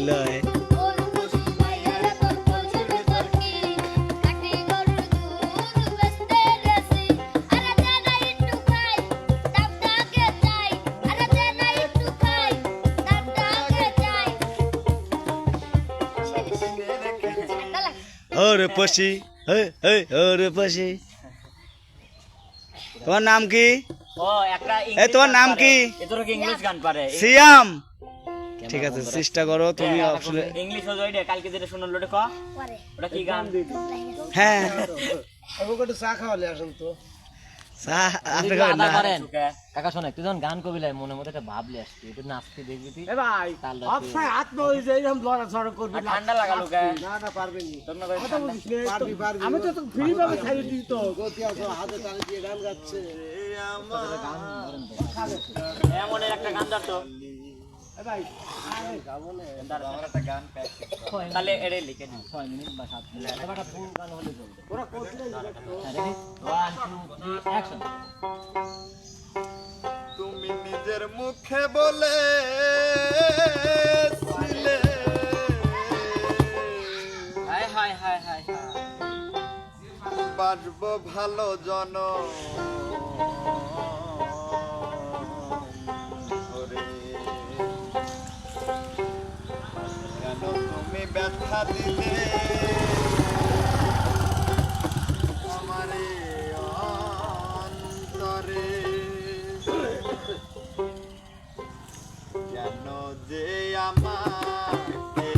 লয় ওরে পশি ওরে পশি তোমার নাম কি ও একটা এই তোমার নাম কি এতর কি ইংলিশ গান পারে সিয়াম ঠিক আছে চেষ্টা করো তুমি আসলে ইংলিশ হয়ে যাইডে কালকে যেটা শুনল ওটা ক ওটা কি গান হ্যাঁ একটু চা খাওয়ালে আসুন তো চা আপনি খাবেন না কাকা শোনে তুই যখন গান কবিলাই মনে মধ্যে একটা ভাবলে আসছি একটু নাচতে দেখবি তুই এ ভাই অবশ্যই হাত নই যে এরকম লড়াচড়া করবি না ঠান্ডা লাগালো কে না পারবি নি তোর না ভাই ঠান্ডা পারবি আমি তো ফ্রি ভাবে খাই দিই তো গতি আছে হাতে তালে দিয়ে গান গাচ্ছে এমন একটা গান দাও এ ভাই আরে গাবো না আমার একটা গান প্র্যাকটিস তাহলে এড়ে লিখে দিন 6 মিনিট বা 7 মিনিট একটা ফুল গান হলে চলবে ওরা করছিলেন রেডি 1 2 3 অ্যাকশন তুমি নিজের মুখে বলে হায় হায় হায় হায় বাঁচব ভালো জন কেন তুমি ব্যথা দিলে আমারে অন্তরে কেন যে আমাকে